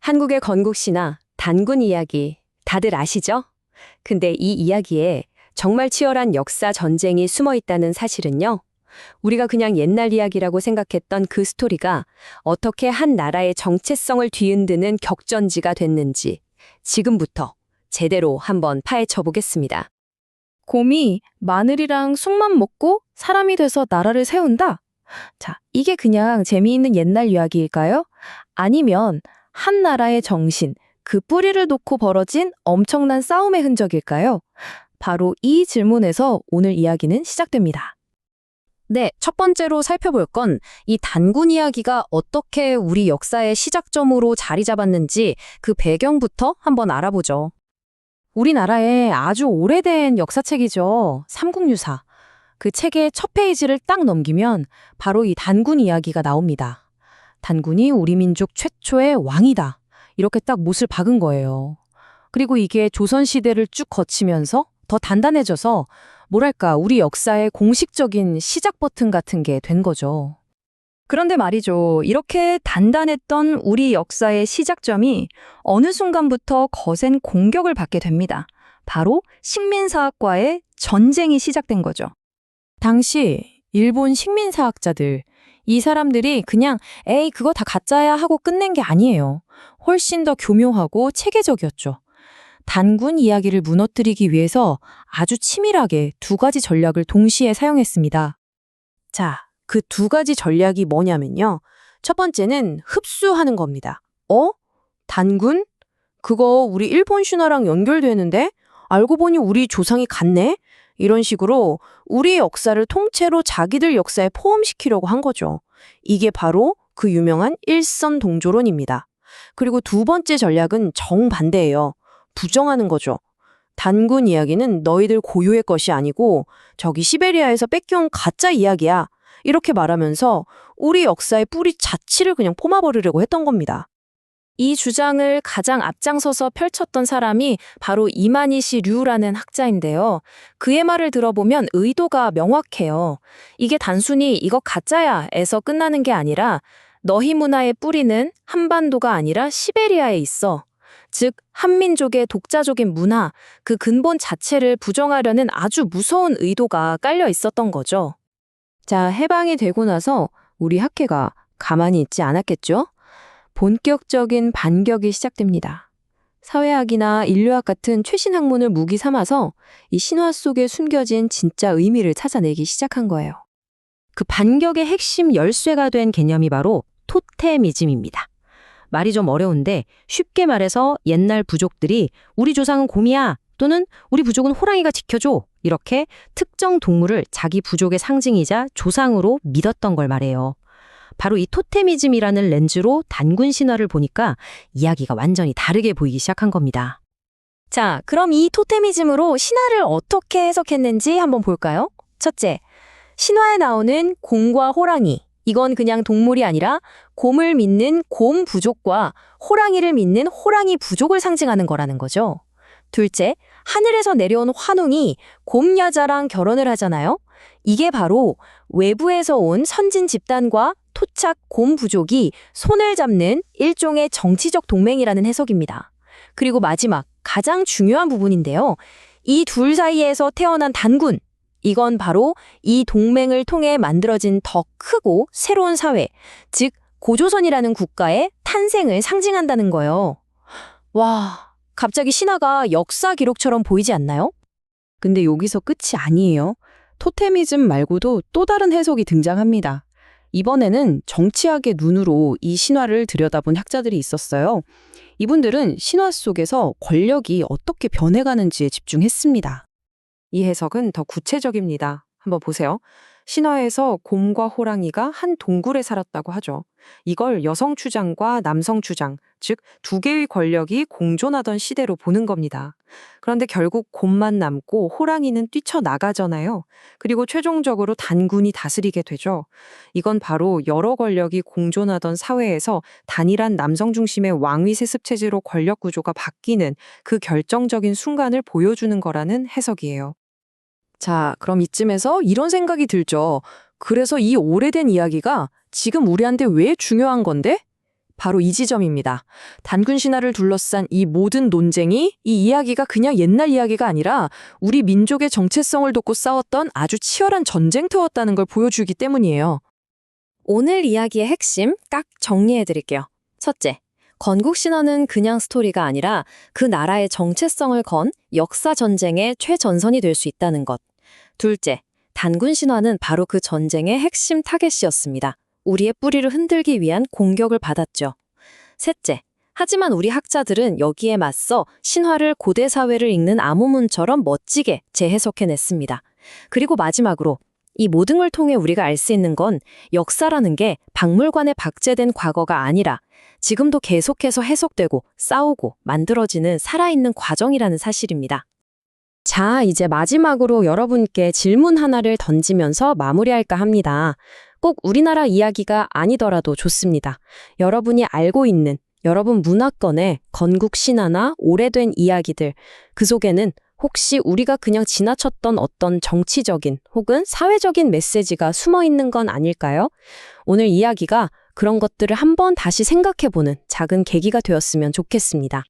한국의 건국신화, 단군 이야기 다들 아시죠? 근데 이 이야기에 정말 치열한 역사 전쟁이 숨어 있다는 사실은요. 우리가 그냥 옛날 이야기라고 생각했던 그 스토리가 어떻게 한 나라의 정체성을 뒤흔드는 격전지가 됐는지 지금부터 제대로 한번 파헤쳐 보겠습니다. 곰이 마늘이랑 쑥만 먹고 사람이 돼서 나라를 세운다? 자, 이게 그냥 재미있는 옛날 이야기일까요? 아니면 한 나라의 정신, 그 뿌리를 놓고 벌어진 엄청난 싸움의 흔적일까요? 바로 이 질문에서 오늘 이야기는 시작됩니다. 네, 첫 번째로 살펴볼 건 이 단군 이야기가 어떻게 우리 역사의 시작점으로 자리 잡았는지 그 배경부터 한번 알아보죠. 우리나라의 아주 오래된 역사책이죠. 삼국유사. 그 책의 첫 페이지를 딱 넘기면 바로 이 단군 이야기가 나옵니다. 단군이 우리 민족 최초의 왕이다. 이렇게 딱 못을 박은 거예요. 그리고 이게 조선시대를 쭉 거치면서 더 단단해져서 뭐랄까 우리 역사의 공식적인 시작 버튼 같은 게 된 거죠. 그런데 말이죠. 이렇게 단단했던 우리 역사의 시작점이 어느 순간부터 거센 공격을 받게 됩니다. 바로 식민사학과의 전쟁이 시작된 거죠. 당시 일본 식민사학자들, 이 사람들이 그냥 에이 그거 다 가짜야 하고 끝낸 게 아니에요. 훨씬 더 교묘하고 체계적이었죠. 단군 이야기를 무너뜨리기 위해서 아주 치밀하게 두 가지 전략을 동시에 사용했습니다. 자, 그 두 가지 전략이 뭐냐면요. 첫 번째는 흡수하는 겁니다. 단군? 그거 우리 일본 신화랑 연결되는데? 알고 보니 우리 조상이 같네? 이런 식으로 우리 역사를 통째로 자기들 역사에 포함시키려고 한 거죠. 이게 바로 그 유명한 일선동조론입니다. 그리고 두 번째 전략은 정반대예요. 부정하는 거죠. 단군 이야기는 너희들 고유의 것이 아니고 저기 시베리아에서 뺏겨온 가짜 이야기야. 이렇게 말하면서 우리 역사의 뿌리 자체를 그냥 포마버리려고 했던 겁니다. 이 주장을 가장 앞장서서 펼쳤던 사람이 바로 이마니시 류라는 학자인데요. 그의 말을 들어보면 의도가 명확해요. 이게 단순히 이거 가짜야에서 끝나는 게 아니라 너희 문화의 뿌리는 한반도가 아니라 시베리아에 있어. 즉 한민족의 독자적인 문화, 그 근본 자체를 부정하려는 아주 무서운 의도가 깔려 있었던 거죠. 자, 해방이 되고 나서 우리 학회가 가만히 있지 않았겠죠? 본격적인 반격이 시작됩니다. 사회학이나 인류학 같은 최신 학문을 무기 삼아서 이 신화 속에 숨겨진 진짜 의미를 찾아내기 시작한 거예요. 그 반격의 핵심 열쇠가 된 개념이 바로 토테미즘입니다. 말이 좀 어려운데 쉽게 말해서 옛날 부족들이 우리 조상은 곰이야 또는 우리 부족은 호랑이가 지켜줘 이렇게 특정 동물을 자기 부족의 상징이자 조상으로 믿었던 걸 말해요. 바로 이 토테미즘이라는 렌즈로 단군 신화를 보니까 이야기가 완전히 다르게 보이기 시작한 겁니다. 자, 그럼 이 토테미즘으로 신화를 어떻게 해석했는지 한번 볼까요? 첫째, 신화에 나오는 곰과 호랑이. 이건 그냥 동물이 아니라 곰을 믿는 곰 부족과 호랑이를 믿는 호랑이 부족을 상징하는 거라는 거죠. 둘째, 하늘에서 내려온 환웅이 곰 여자랑 결혼을 하잖아요. 이게 바로 외부에서 온 선진 집단과 토착 곰 부족이 손을 잡는 일종의 정치적 동맹이라는 해석입니다. 그리고 마지막, 가장 중요한 부분인데요. 이 둘 사이에서 태어난 단군. 이건 바로 이 동맹을 통해 만들어진 더 크고 새로운 사회, 즉 고조선이라는 국가의 탄생을 상징한다는 거예요. 와, 갑자기 신화가 역사 기록처럼 보이지 않나요? 근데 여기서 끝이 아니에요. 토테미즘 말고도 또 다른 해석이 등장합니다. 이번에는 정치학의 눈으로 이 신화를 들여다본 학자들이 있었어요. 이분들은 신화 속에서 권력이 어떻게 변해가는지에 집중했습니다. 이 해석은 더 구체적입니다. 한번 보세요. 신화에서 곰과 호랑이가 한 동굴에 살았다고 하죠. 이걸 여성 추장과 남성 추장, 즉 두 개의 권력이 공존하던 시대로 보는 겁니다. 그런데 결국 곰만 남고 호랑이는 뛰쳐나가잖아요. 그리고 최종적으로 단군이 다스리게 되죠. 이건 바로 여러 권력이 공존하던 사회에서 단일한 남성 중심의 왕위 세습 체제로 권력 구조가 바뀌는 그 결정적인 순간을 보여주는 거라는 해석이에요. 자, 그럼 이쯤에서 이런 생각이 들죠. 그래서 이 오래된 이야기가 지금 우리한테 왜 중요한 건데? 바로 이 지점입니다. 단군 신화를 둘러싼 이 모든 논쟁이 이 이야기가 그냥 옛날 이야기가 아니라 우리 민족의 정체성을 돋고 싸웠던 아주 치열한 전쟁터였다는 걸 보여주기 때문이에요. 오늘 이야기의 핵심 딱 정리해드릴게요. 첫째, 건국 신화는 그냥 스토리가 아니라 그 나라의 정체성을 건 역사 전쟁의 최전선이 될 수 있다는 것. 둘째, 단군 신화는 바로 그 전쟁의 핵심 타겟이었습니다. 우리의 뿌리를 흔들기 위한 공격을 받았죠. 셋째, 하지만 우리 학자들은 여기에 맞서 신화를 고대 사회를 읽는 암호문처럼 멋지게 재해석해냈습니다. 그리고 마지막으로 이 모든 걸 통해 우리가 알 수 있는 건 역사라는 게 박물관에 박제된 과거가 아니라 지금도 계속해서 해석되고 싸우고 만들어지는 살아있는 과정이라는 사실입니다. 자, 이제 마지막으로 여러분께 질문 하나를 던지면서 마무리할까 합니다. 꼭 우리나라 이야기가 아니더라도 좋습니다. 여러분이 알고 있는 여러분 문화권의 건국 신화나 오래된 이야기들, 그 속에는 혹시 우리가 그냥 지나쳤던 어떤 정치적인 혹은 사회적인 메시지가 숨어 있는 건 아닐까요? 오늘 이야기가 그런 것들을 한번 다시 생각해보는 작은 계기가 되었으면 좋겠습니다.